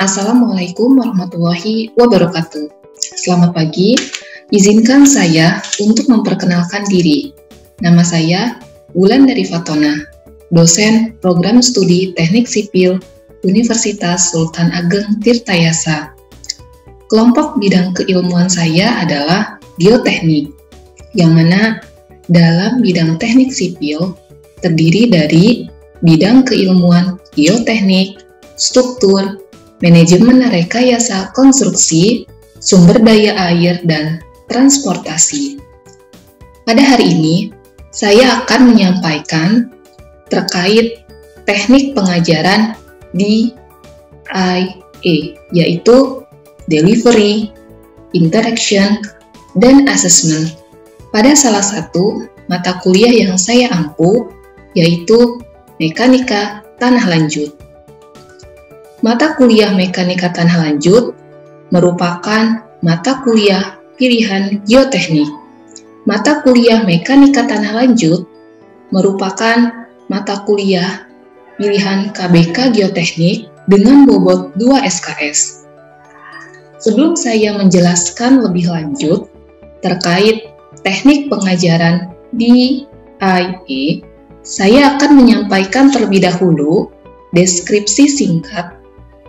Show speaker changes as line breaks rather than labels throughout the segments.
Assalamualaikum warahmatullahi wabarakatuh. Selamat pagi, izinkan saya untuk memperkenalkan diri. Nama saya Wulandari Fatona, dosen Program Studi Teknik Sipil Universitas Sultan Ageng Tirtayasa. Kelompok bidang keilmuan saya adalah geoteknik, yang mana dalam bidang teknik sipil terdiri dari bidang keilmuan geoteknik, struktur, manajemen rekayasa konstruksi, sumber daya air, dan transportasi. Pada hari ini, saya akan menyampaikan terkait teknik pengajaran di DIA, yaitu Delivery, Interaction, dan Assessment. Pada salah satu mata kuliah yang saya ampu, yaitu Mekanika Tanah Lanjut. Mata kuliah Mekanika Tanah Lanjut merupakan mata kuliah pilihan geoteknik. Mata kuliah Mekanika Tanah Lanjut merupakan mata kuliah pilihan KBK Geoteknik dengan bobot 2 SKS. Sebelum saya menjelaskan lebih lanjut terkait teknik pengajaran di DIA, saya akan menyampaikan terlebih dahulu deskripsi singkat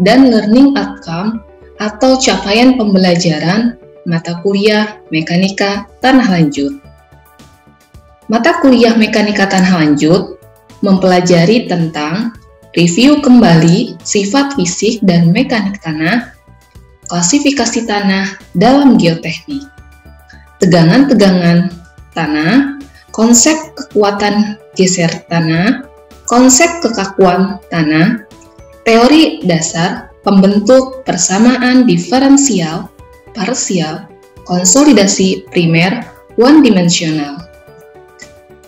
dan learning outcome atau capaian pembelajaran mata kuliah Mekanika Tanah Lanjut. Mata kuliah Mekanika Tanah Lanjut mempelajari tentang review kembali sifat fisik dan mekanik tanah, klasifikasi tanah dalam geoteknik, tegangan-tegangan tanah, konsep kekuatan geser tanah, konsep kekakuan tanah, teori dasar pembentuk persamaan diferensial, parsial, konsolidasi primer, one-dimensional,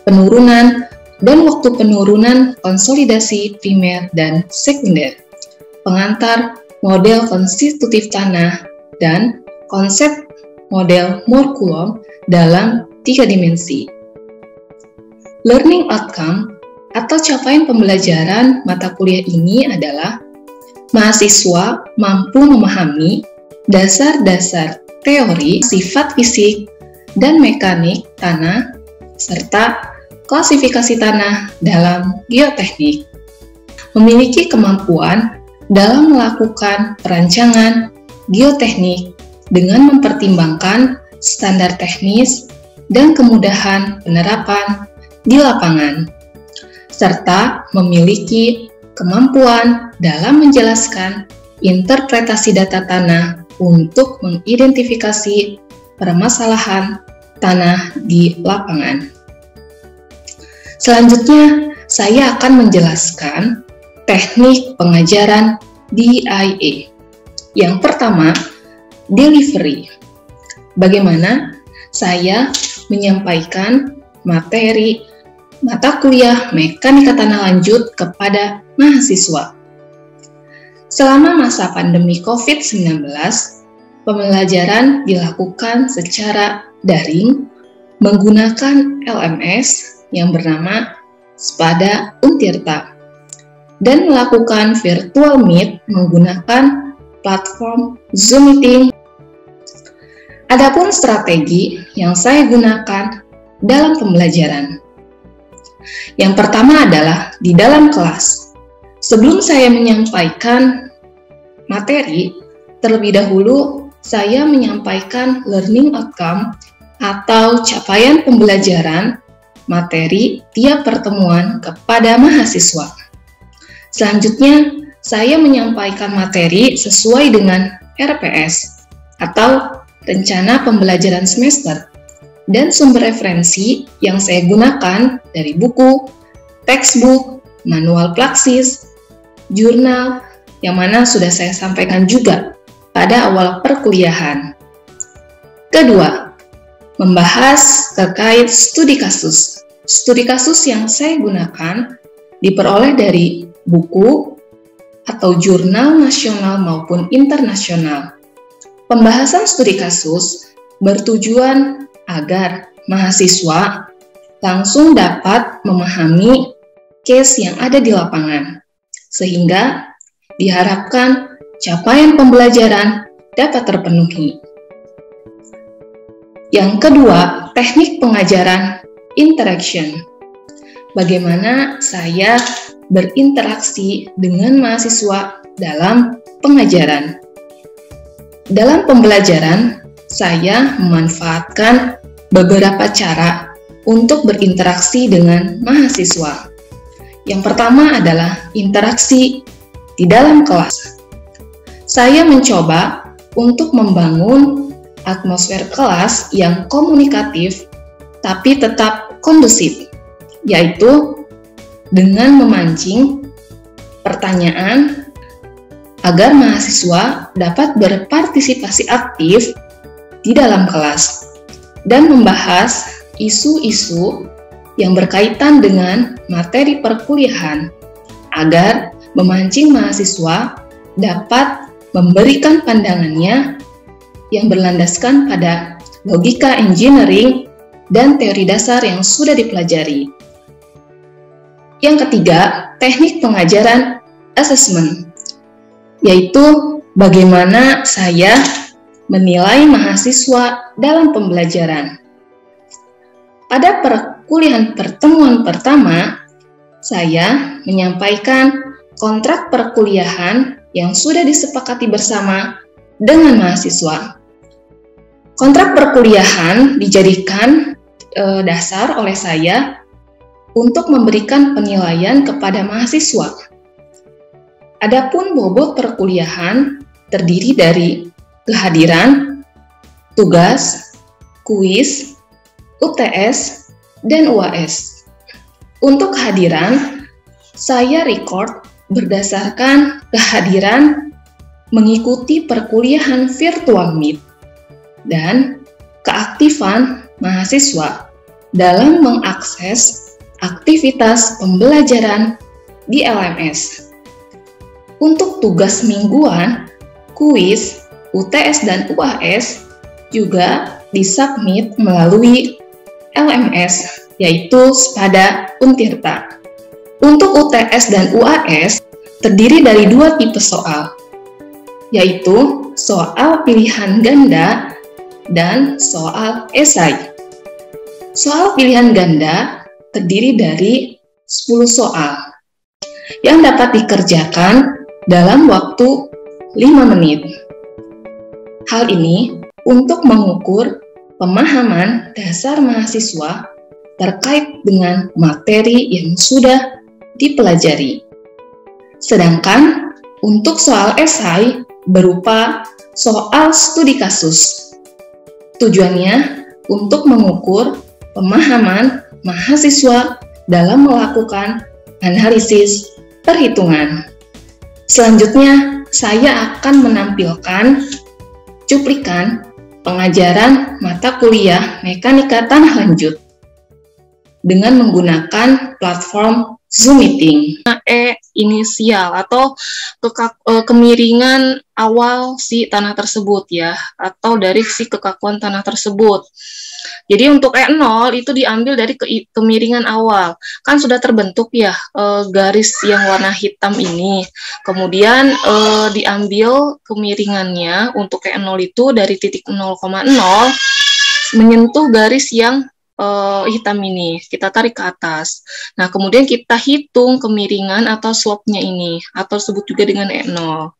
penurunan dan waktu penurunan konsolidasi primer dan sekunder, pengantar model konstitutif tanah, dan konsep model Moore-Coulomb dalam 3 dimensi. Learning outcome atau capaian pembelajaran mata kuliah ini adalah mahasiswa mampu memahami dasar-dasar teori sifat fisik dan mekanik tanah serta klasifikasi tanah dalam geoteknik, memiliki kemampuan dalam melakukan perancangan geoteknik dengan mempertimbangkan standar teknis dan kemudahan penerapan di lapangan, serta memiliki kemampuan dalam menjelaskan interpretasi data tanah untuk mengidentifikasi permasalahan tanah di lapangan. Selanjutnya, saya akan menjelaskan teknik pengajaran DIA. Yang pertama, delivery. Bagaimana saya menyampaikan materi mata kuliah Mekanika Tanah Lanjut kepada mahasiswa. Selama masa pandemi COVID-19, pembelajaran dilakukan secara daring menggunakan LMS yang bernama Spada Untirta dan melakukan virtual meet menggunakan platform Zoom Meeting. Adapun strategi yang saya gunakan dalam pembelajaran. Yang pertama adalah di dalam kelas. Sebelum saya menyampaikan materi, terlebih dahulu saya menyampaikan learning outcome atau capaian pembelajaran materi tiap pertemuan kepada mahasiswa. Selanjutnya, saya menyampaikan materi sesuai dengan RPS atau rencana pembelajaran semester dan sumber referensi yang saya gunakan dari buku, textbook, manual praksis, jurnal, yang mana sudah saya sampaikan juga pada awal perkuliahan. Kedua, membahas terkait studi kasus. Studi kasus yang saya gunakan diperoleh dari buku atau jurnal nasional maupun internasional. Pembahasan studi kasus bertujuan agar mahasiswa langsung dapat memahami case yang ada di lapangan, sehingga diharapkan capaian pembelajaran dapat terpenuhi. Yang kedua, teknik pengajaran interaction. Bagaimana saya berinteraksi dengan mahasiswa dalam pengajaran. Dalam pembelajaran, saya memanfaatkan beberapa cara untuk berinteraksi dengan mahasiswa. Yang pertama adalah interaksi di dalam kelas. Saya mencoba untuk membangun atmosfer kelas yang komunikatif tapi tetap kondusif, yaitu dengan memancing pertanyaan agar mahasiswa dapat berpartisipasi aktif di dalam kelas dan membahas isu-isu yang berkaitan dengan materi perkuliahan agar memancing mahasiswa dapat memberikan pandangannya yang berlandaskan pada logika engineering dan teori dasar yang sudah dipelajari. Yang ketiga, teknik pengajaran assessment, yaitu bagaimana saya menilai mahasiswa dalam pembelajaran. Pada perkuliahan pertemuan pertama, saya menyampaikan kontrak perkuliahan yang sudah disepakati bersama dengan mahasiswa. Kontrak perkuliahan dijadikan dasar oleh saya untuk memberikan penilaian kepada mahasiswa. Adapun bobot perkuliahan terdiri dari kehadiran, tugas, kuis, UTS, dan UAS. Untuk kehadiran, saya record berdasarkan kehadiran mengikuti perkuliahan virtual meet dan keaktifan mahasiswa dalam mengakses aktivitas pembelajaran di LMS. Untuk tugas mingguan, kuis, UTS, dan UAS juga disubmit melalui LMS, yaitu Spada Untirta. Untuk UTS dan UAS terdiri dari dua tipe soal, yaitu soal pilihan ganda dan soal esai. Soal pilihan ganda terdiri dari 10 soal yang dapat dikerjakan dalam waktu 5 menit. Hal ini untuk mengukur pemahaman dasar mahasiswa terkait dengan materi yang sudah dipelajari. Sedangkan untuk soal esai berupa soal studi kasus. Tujuannya untuk mengukur pemahaman mahasiswa dalam melakukan analisis perhitungan. Selanjutnya, saya akan menampilkan cuplikan pengajaran mata kuliah Mekanika Tanah Lanjut dengan menggunakan platform Zoom Meeting. Inisial atau kemiringan awal si tanah tersebut ya, atau dari si kekakuan tanah tersebut. Jadi untuk E0 itu diambil dari kemiringan awal. Kan sudah terbentuk ya garis yang warna hitam ini. Kemudian diambil kemiringannya untuk E0 itu dari titik 0,0 menyentuh garis yang hitam ini, kita tarik ke atas. Nah, kemudian kita hitung kemiringan atau slope-nya ini, atau disebut juga dengan E0.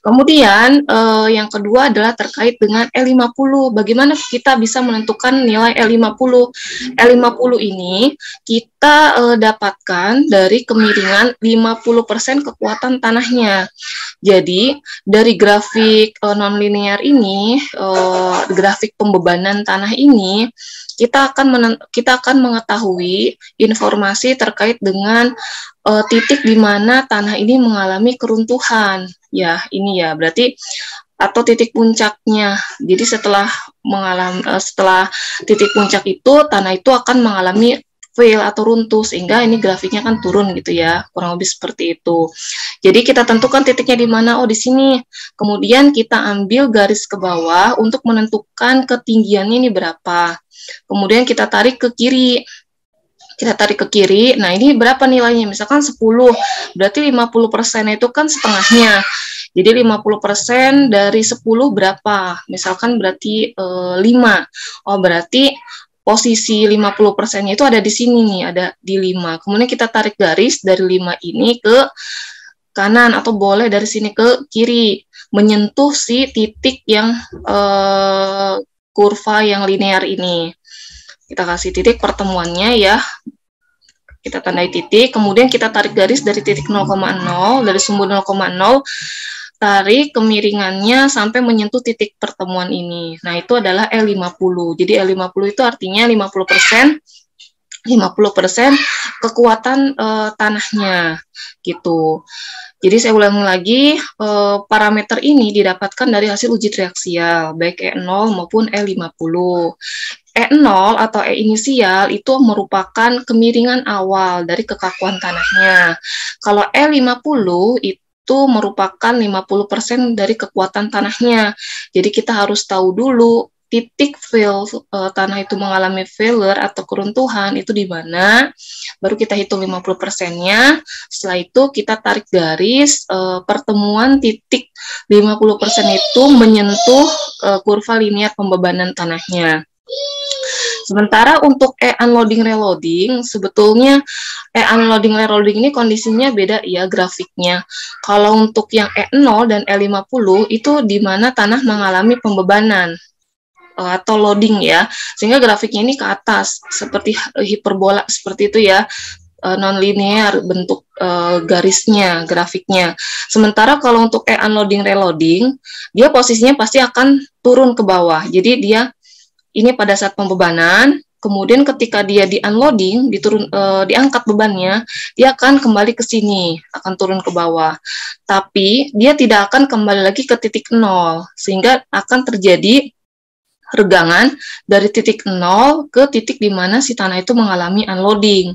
Kemudian yang kedua adalah terkait dengan E50. Bagaimana kita bisa menentukan nilai E50? E50 ini kita dapatkan dari kemiringan 50% kekuatan tanahnya. Jadi dari grafik nonlinear ini, grafik pembebanan tanah ini, kita akan mengetahui informasi terkait dengan titik di mana tanah ini mengalami keruntuhan. Ya, ini ya, berarti atau titik puncaknya. Jadi setelah titik puncak itu, tanah itu akan mengalami fail atau runtuh, sehingga ini grafiknya kan turun gitu ya, kurang lebih seperti itu. Jadi kita tentukan titiknya di mana, oh di sini. Kemudian kita ambil garis ke bawah untuk menentukan ketinggiannya ini berapa. Kemudian kita tarik ke kiri. Nah ini berapa nilainya? Misalkan 10, berarti 50% itu kan setengahnya. Jadi 50% dari 10 berapa? Misalkan berarti 5. Oh, berarti posisi 50%-nya itu ada di sini nih, ada di 5. Kemudian kita tarik garis dari 5 ini ke kanan atau boleh dari sini ke kiri, menyentuh si titik yang kurva yang linear ini. Kita kasih titik pertemuannya ya. Kita tandai titik, kemudian kita tarik garis dari titik 0,0, dari sumbu 0,0, tarik kemiringannya sampai menyentuh titik pertemuan ini. Nah, itu adalah L50. Jadi L50 itu artinya 50% kekuatan tanahnya gitu. Jadi saya ulangi lagi, parameter ini didapatkan dari hasil uji triaksial, baik E0 maupun E50. E0 atau E inisial itu merupakan kemiringan awal dari kekakuan tanahnya. Kalau E50 itu merupakan 50% dari kekuatan tanahnya. Jadi kita harus tahu dulu titik fail tanah itu mengalami failure atau keruntuhan itu di mana, baru kita hitung 50%-nya. Setelah itu kita tarik garis pertemuan titik 50% itu menyentuh kurva linear pembebanan tanahnya. Sementara untuk unloading reloading, sebetulnya unloading reloading ini kondisinya beda ya grafiknya. Kalau untuk yang E0 dan E50 itu di mana tanah mengalami pembebanan atau loading ya, sehingga grafiknya ini ke atas seperti hiperbola seperti itu ya, non-linear bentuk garisnya, grafiknya. Sementara kalau untuk unloading reloading, dia posisinya pasti akan turun ke bawah. Jadi dia ini pada saat pembebanan, kemudian ketika dia di-unloading, diangkat bebannya, dia akan kembali ke sini, akan turun ke bawah. Tapi dia tidak akan kembali lagi ke titik 0, sehingga akan terjadi regangan dari titik 0 ke titik di mana si tanah itu mengalami unloading.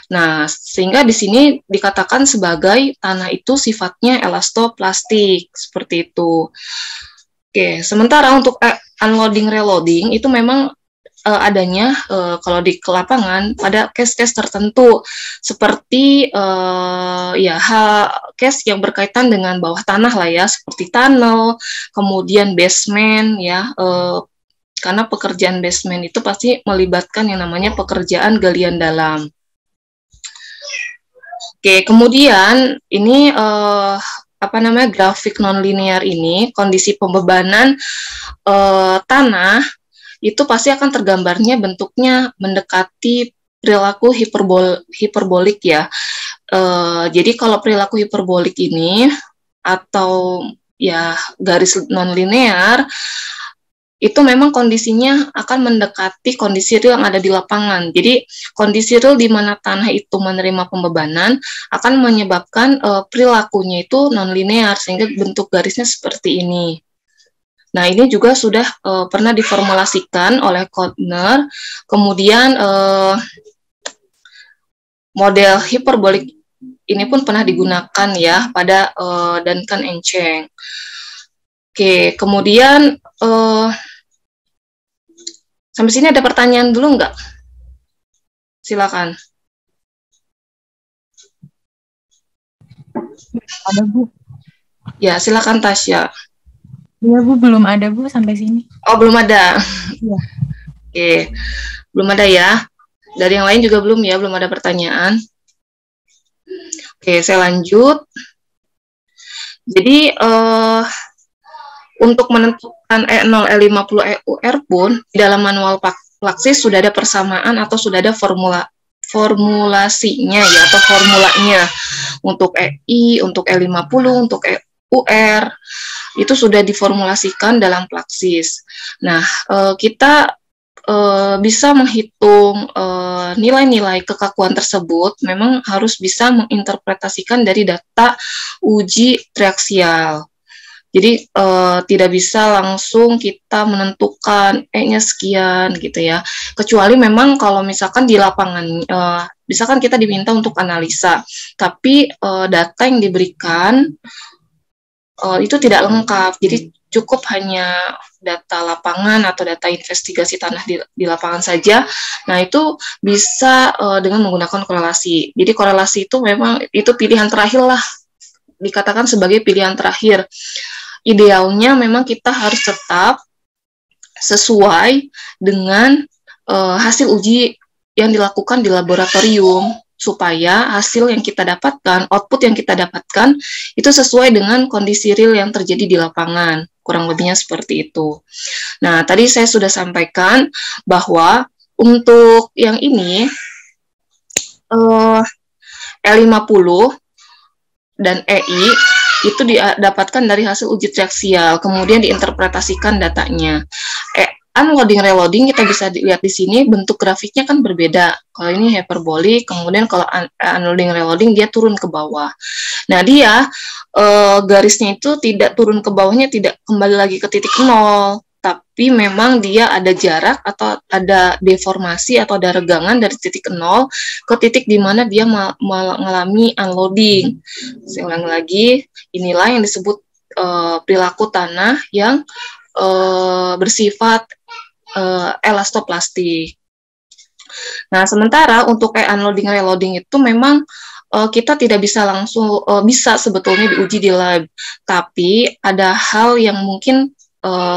Nah, sehingga di sini dikatakan sebagai tanah itu sifatnya elastoplastik, seperti itu. Oke, sementara untuk unloading reloading itu memang adanya kalau di lapangan pada case-case tertentu seperti case yang berkaitan dengan bawah tanah lah ya, seperti tunnel, kemudian basement ya, karena pekerjaan basement itu pasti melibatkan yang namanya pekerjaan galian dalam. Oke, kemudian ini grafik nonlinear ini, kondisi pembebanan tanah itu pasti akan tergambarnya bentuknya mendekati perilaku hiperbolik ya. Jadi kalau perilaku hiperbolik ini atau ya garis nonlinear itu memang kondisinya akan mendekati kondisi real yang ada di lapangan. Jadi kondisi real di mana tanah itu menerima pembebanan akan menyebabkan perilakunya itu nonlinear sehingga bentuk garisnya seperti ini. Nah, ini juga sudah pernah diformulasikan oleh Kottner. Kemudian model hiperbolik ini pun pernah digunakan ya pada Duncan and Cheng. Oke, kemudian sampai sini ada pertanyaan dulu nggak? Silakan.
Ada, Bu.
Ya, silakan Tasya.
Iya, Bu, belum ada, Bu, sampai sini.
Oh, belum ada.
Iya.
Oke, belum ada ya. Dari yang lain juga belum ya, belum ada pertanyaan. Oke, saya lanjut. Jadi, untuk menentukan E0, E50, EUR pun di dalam manual Plaxis sudah ada persamaan atau sudah ada formulasinya ya, atau formulanya untuk EI, untuk E50, untuk EUR itu sudah diformulasikan dalam Plaxis. Nah, kita bisa menghitung nilai-nilai kekakuan tersebut memang harus bisa menginterpretasikan dari data uji triaksial. Jadi tidak bisa langsung kita menentukan E-nya sekian gitu ya. Kecuali memang kalau misalkan di lapangan, misalkan kita diminta untuk analisa, tapi data yang diberikan itu tidak lengkap. Jadi cukup hanya data lapangan atau data investigasi tanah di lapangan saja. Nah, itu bisa dengan menggunakan korelasi. Jadi korelasi itu memang itu pilihan terakhir lah dikatakan sebagai pilihan terakhir. Idealnya memang kita harus tetap sesuai dengan hasil uji yang dilakukan di laboratorium, supaya hasil yang kita dapatkan, output yang kita dapatkan, itu sesuai dengan kondisi real yang terjadi di lapangan. Kurang lebihnya seperti itu. Nah, tadi saya sudah sampaikan bahwa untuk yang ini, E50 dan EI itu didapatkan dari hasil uji triaksial, kemudian diinterpretasikan datanya. Unloading reloading kita bisa lihat di sini bentuk grafiknya kan berbeda. Kalau ini hyperbolik, kemudian kalau unloading reloading dia turun ke bawah. Nah, dia garisnya itu tidak turun ke bawahnya, tidak kembali lagi ke titik nol, tapi memang dia ada jarak atau ada deformasi atau ada regangan dari titik nol ke titik di mana dia mengalami unloading. Saya ulangi lagi, inilah yang disebut perilaku tanah yang bersifat elastoplastik. Nah, sementara untuk unloading reloading itu memang kita tidak bisa langsung bisa sebetulnya diuji di lab, tapi ada hal yang mungkin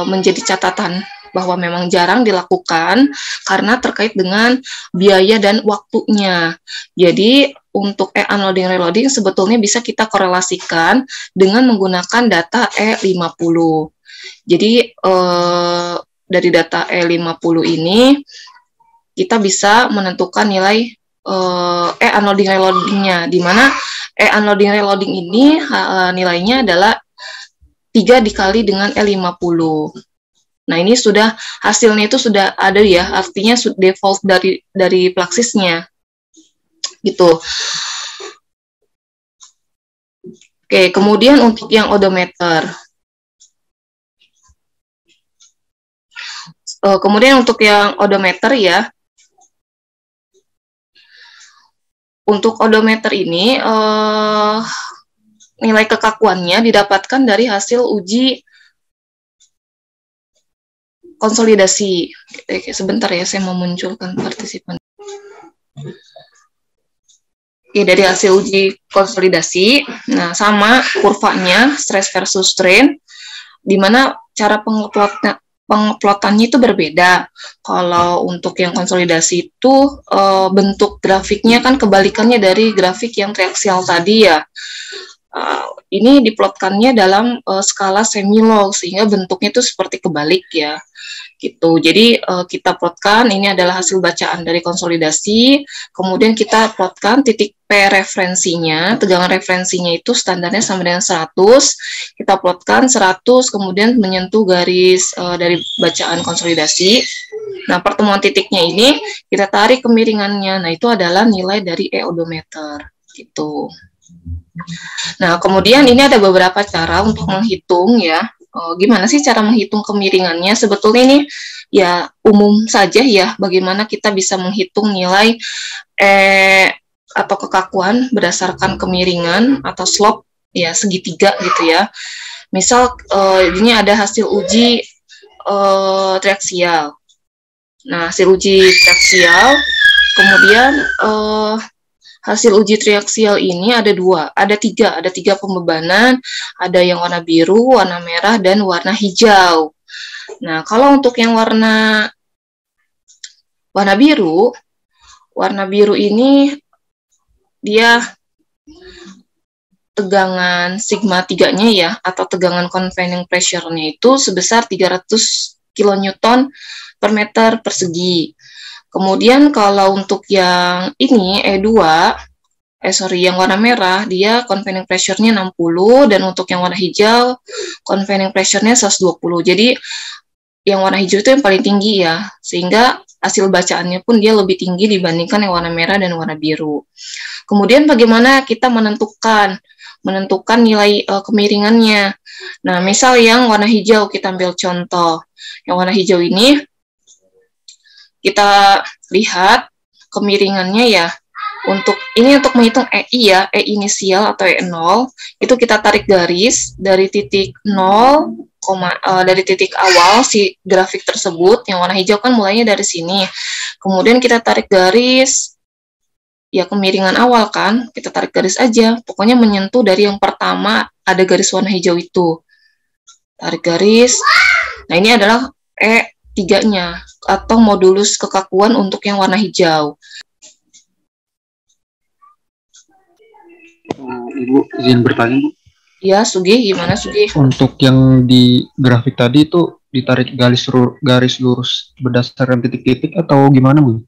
menjadi catatan bahwa memang jarang dilakukan karena terkait dengan biaya dan waktunya. Jadi untuk unloading reloading sebetulnya bisa kita korelasikan dengan menggunakan data E50. Jadi dari data E50 ini kita bisa menentukan nilai unloading reloadingnya, di mana unloading reloading ini nilainya adalah 3 dikali dengan E50. Nah, ini sudah hasilnya itu sudah ada ya, artinya default dari Plaxisnya gitu. Oke, kemudian untuk yang odometer. Kemudian untuk yang odometer ya, untuk odometer ini nilai kekakuannya didapatkan dari hasil uji konsolidasi. Sebentar ya, saya mau munculkan partisipan. Oke, dari hasil uji konsolidasi, nah sama kurvanya stress versus strain, di mana cara pengeplotannya itu berbeda. Kalau untuk yang konsolidasi itu bentuk grafiknya kan kebalikannya dari grafik yang triaksial tadi ya. Ini diplotkannya dalam skala semilog, sehingga bentuknya itu seperti kebalik ya. Gitu. Jadi kita plotkan ini adalah hasil bacaan dari konsolidasi, kemudian kita plotkan titik P referensinya, tegangan referensinya itu standarnya sama dengan 100, kita plotkan 100, kemudian menyentuh garis dari bacaan konsolidasi. Nah, pertemuan titiknya ini kita tarik kemiringannya, nah itu adalah nilai dari E-odometer, gitu. Nah, kemudian ini ada beberapa cara untuk menghitung ya. Gimana sih cara menghitung kemiringannya? Sebetulnya ini ya umum saja ya, bagaimana kita bisa menghitung nilai atau kekakuan berdasarkan kemiringan atau slope ya segitiga gitu ya. Misal ini ada hasil uji triaksial. Nah, hasil uji triaksial, kemudian hasil uji triaksial ini ada tiga pembebanan, ada yang warna biru, warna merah, dan warna hijau. Nah, kalau untuk yang warna biru ini dia tegangan sigma 3-nya ya, atau tegangan confining pressure-nya itu sebesar 300 kN per meter persegi. Kemudian kalau untuk yang ini yang warna merah, dia confining pressure-nya 60, dan untuk yang warna hijau, confining pressure-nya 120. Jadi, yang warna hijau itu yang paling tinggi ya, sehingga hasil bacaannya pun dia lebih tinggi dibandingkan yang warna merah dan warna biru. Kemudian bagaimana kita menentukan nilai kemiringannya. Nah, misal yang warna hijau, kita ambil contoh. Yang warna hijau ini, kita lihat kemiringannya ya. Untuk menghitung EI ya, E inisial atau E0, itu kita tarik garis dari titik 0, dari titik awal si grafik tersebut, yang warna hijau kan mulainya dari sini. Kemudian kita tarik garis ya kemiringan awal kan, kita tarik garis aja. Pokoknya menyentuh dari yang pertama ada garis warna hijau itu. Tarik garis. Nah, ini adalah E3-nya atau modulus kekakuan untuk yang warna hijau.
Ibu izin bertanya, Bu.
Ya, Sugi, gimana Sugi?
Untuk yang di grafik tadi itu ditarik garis lurus berdasarkan titik-titik atau gimana, Bu?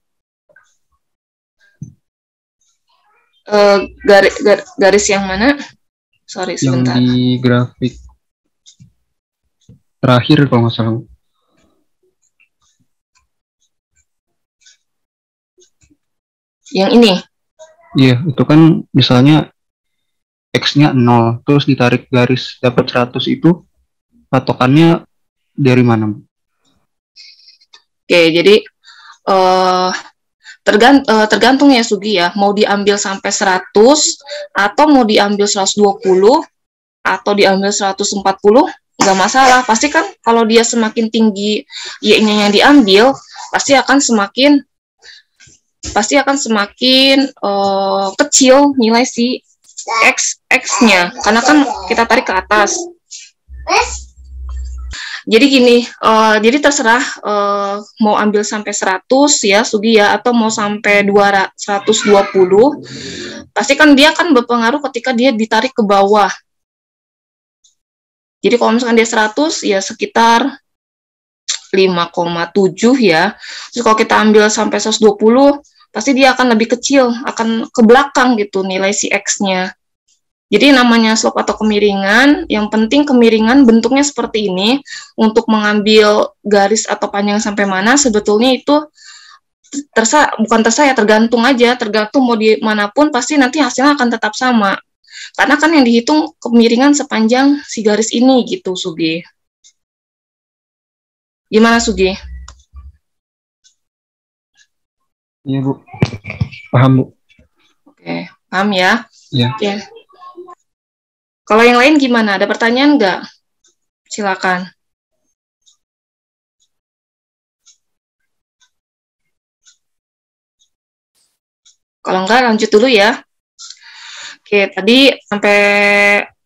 Garis yang mana? Sorry, sebentar.
Yang di grafik terakhir kalau nggak salah.
Yang ini?
Iya, itu kan misalnya X-nya 0, terus ditarik garis dapat 100 itu patokannya dari mana, Bu?
Oke, jadi tergantung ya Sugi ya, mau diambil sampai 100 atau mau diambil 120 atau diambil 140, nggak masalah. Pasti kan kalau dia semakin tinggi Y-nya yang diambil, pasti akan semakin kecil nilai si X-nya, karena kan kita tarik ke atas. Jadi gini, jadi terserah mau ambil sampai 100 ya Sugi ya, atau mau sampai 120, pasti kan dia kan berpengaruh ketika dia ditarik ke bawah. Jadi kalau misalkan dia 100 ya sekitar 5,7 ya. Terus kalau kita ambil sampai 120, pasti dia akan lebih kecil, akan ke belakang gitu nilai si X-nya. Jadi namanya slope atau kemiringan, yang penting kemiringan bentuknya seperti ini. Untuk mengambil garis atau panjang sampai mana, sebetulnya itu tergantung aja, tergantung mau di manapun, pasti nanti hasilnya akan tetap sama. Karena kan yang dihitung kemiringan sepanjang si garis ini gitu, Sugi. Gimana, Sugi?
Iya, Bu. Paham, Bu.
Oke, paham ya?
Iya.
Oke. Kalau yang lain gimana? Ada pertanyaan nggak? Silakan. Kalau enggak, lanjut dulu ya. Oke, tadi sampai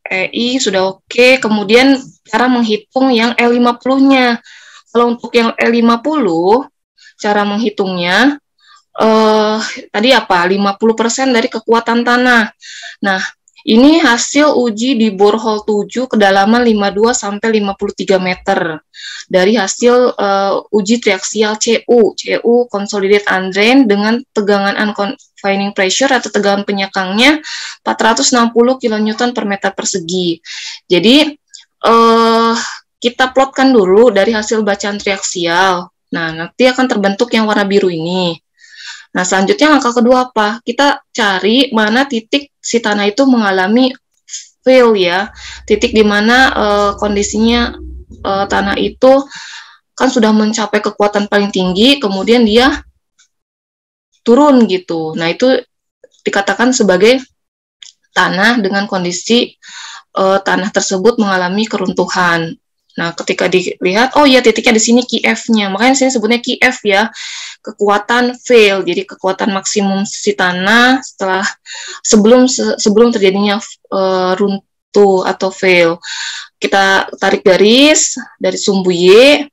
EI sudah oke. Kemudian cara menghitung yang E50-nya. Kalau untuk yang E50, cara menghitungnya, tadi apa? 50% dari kekuatan tanah. Nah, ini hasil uji di borehole 7 kedalaman 52 sampai 53 meter. Dari hasil uji triaksial CU consolidated undrained dengan tegangan unconfining pressure atau tegangan penyekangnya 460 kN per meter persegi. Jadi kita plotkan dulu dari hasil bacaan triaksial. Nah, nanti akan terbentuk yang warna biru ini. Nah, selanjutnya langkah kedua apa? Kita cari mana titik si tanah itu mengalami fail ya. Titik di mana kondisinya tanah itu kan sudah mencapai kekuatan paling tinggi, kemudian dia turun gitu. Nah, itu dikatakan sebagai tanah dengan kondisi tanah tersebut mengalami keruntuhan. Nah, ketika dilihat, oh ya titiknya di sini Kf-nya. Makanya di sini sebutnya Kf ya, kekuatan fail. Jadi kekuatan maksimum si tanah setelah sebelum terjadinya runtuh atau fail. Kita tarik garis dari sumbu Y.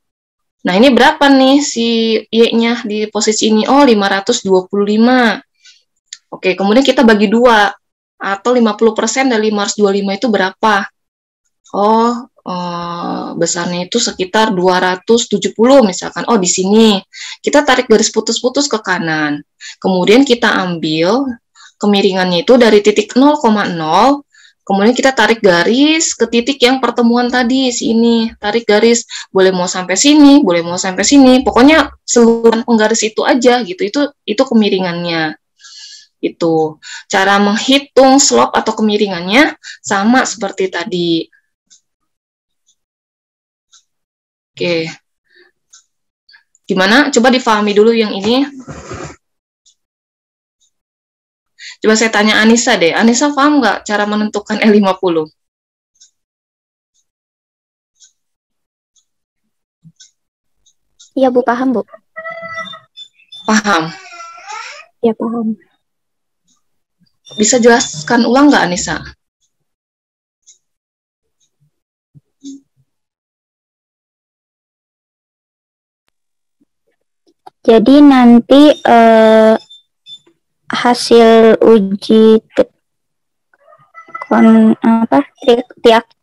Nah, ini berapa nih si Y-nya di posisi ini? Oh, 525. Oke, kemudian kita bagi 2 atau 50% dari 525 itu berapa? Oh, besarnya itu sekitar 270 misalkan. Oh, di sini kita tarik garis putus-putus ke kanan. Kemudian kita ambil kemiringannya itu dari titik 0,0, kemudian kita tarik garis ke titik yang pertemuan tadi, sini. Tarik garis, boleh mau sampai sini, boleh mau sampai sini. Pokoknya seluruh penggaris itu aja gitu. Itu kemiringannya. Itu cara menghitung slope atau kemiringannya sama seperti tadi. Oke. Gimana? Coba difahami dulu yang ini. Coba saya tanya Anissa deh. Anissa paham nggak cara menentukan E50?
Iya, Bu, paham, Bu.
Paham?
Iya, paham.
Bisa jelaskan ulang nggak, Anissa?
Jadi nanti hasil uji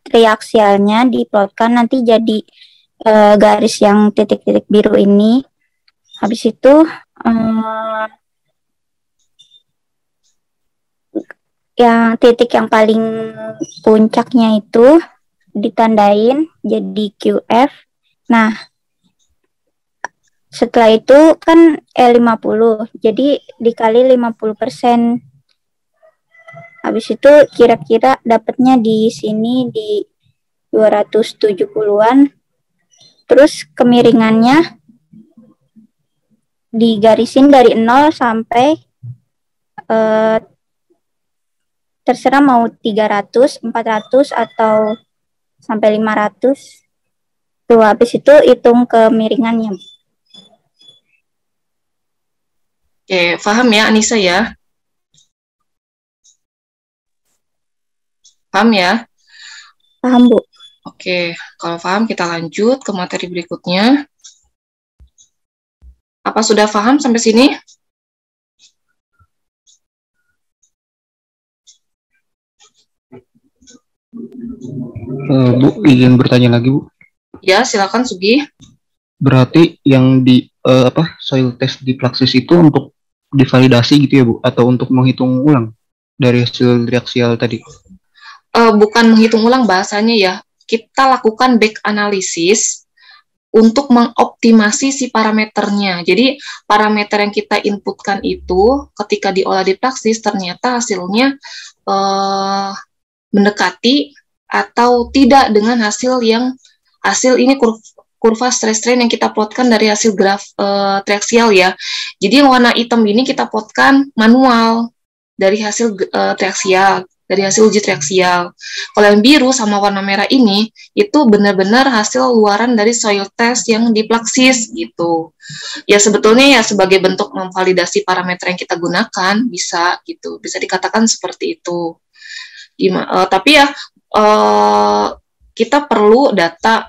triaksialnya diplotkan nanti jadi garis yang titik-titik biru ini. Habis itu yang titik yang paling puncaknya itu ditandain jadi QF. Nah, setelah itu kan E50, jadi dikali 50%. Habis itu kira-kira dapatnya di sini di 270-an. Terus kemiringannya digarisin dari 0 sampai terserah mau 300, 400, atau sampai 500. Tuh, habis itu hitung kemiringannya.
Oke, paham ya Anissa ya? Paham ya?
Paham, Bu.
Oke, kalau paham kita lanjut ke materi berikutnya. Apa sudah paham sampai sini?
Bu, izin bertanya lagi, Bu.
Ya, silakan Sugi.
Berarti yang di soil test di Praxis itu untuk divalidasi gitu ya, Bu, atau untuk menghitung ulang dari hasil triaksial tadi?
Bukan menghitung ulang bahasanya ya. Kita lakukan back analysis untuk mengoptimasi si parameternya. Jadi parameter yang kita inputkan itu ketika diolah di Praxis ternyata hasilnya mendekati atau tidak dengan hasil ini kurva stress strain yang kita plotkan dari hasil graf triaksial ya. Jadi yang warna hitam ini kita plotkan manual dari hasil triaksial, dari hasil uji triaksial. Kalau yang biru sama warna merah ini itu benar-benar hasil luaran dari soil test yang di Praxis gitu. Ya sebetulnya ya sebagai bentuk memvalidasi parameter yang kita gunakan bisa gitu, bisa dikatakan seperti itu. Tapi ya kita perlu data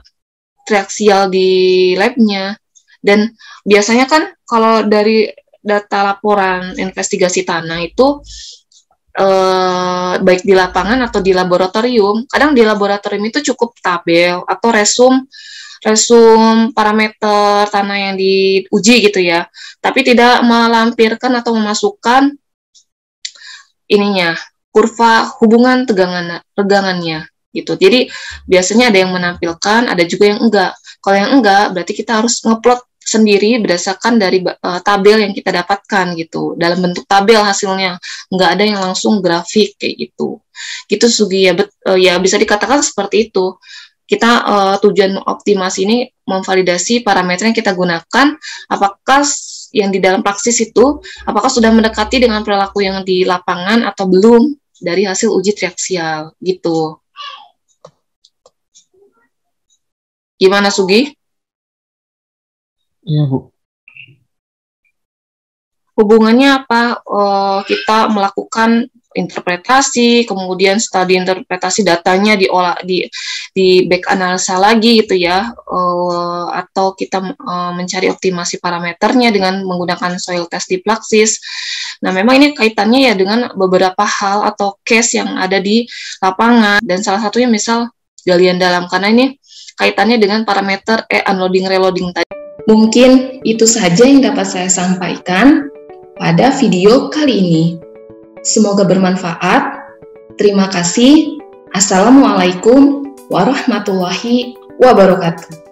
triaksial di labnya, dan biasanya kan kalau dari data laporan investigasi tanah itu baik di lapangan atau di laboratorium, kadang di laboratorium itu cukup tabel atau resum parameter tanah yang diuji gitu ya, tapi tidak melampirkan atau memasukkan ininya kurva hubungan tegangannya gitu. Jadi biasanya ada yang menampilkan, ada juga yang enggak. Kalau yang enggak, berarti kita harus ngeplot sendiri berdasarkan dari tabel yang kita dapatkan gitu. Dalam bentuk tabel hasilnya, enggak ada yang langsung grafik kayak gitu. Gitu Sugi ya, ya bisa dikatakan seperti itu. Kita tujuan optimasi ini memvalidasi parameter yang kita gunakan, apakah yang di dalam Praxis itu apakah sudah mendekati dengan perilaku yang di lapangan atau belum dari hasil uji triaksial gitu. Gimana Sugi?
Iya, Bu.
Hubungannya apa? Kita melakukan interpretasi, kemudian setelah diinterpretasi datanya diolah di back analisa lagi gitu ya, atau kita mencari optimasi parameternya dengan menggunakan soil test di Praxis. Nah, memang ini kaitannya ya dengan beberapa hal atau case yang ada di lapangan, dan salah satunya misal galian dalam, karena ini kaitannya dengan parameter unloading reloading tadi. Mungkin itu saja yang dapat saya sampaikan pada video kali ini. Semoga bermanfaat. Terima kasih. Assalamualaikum warahmatullahi wabarakatuh.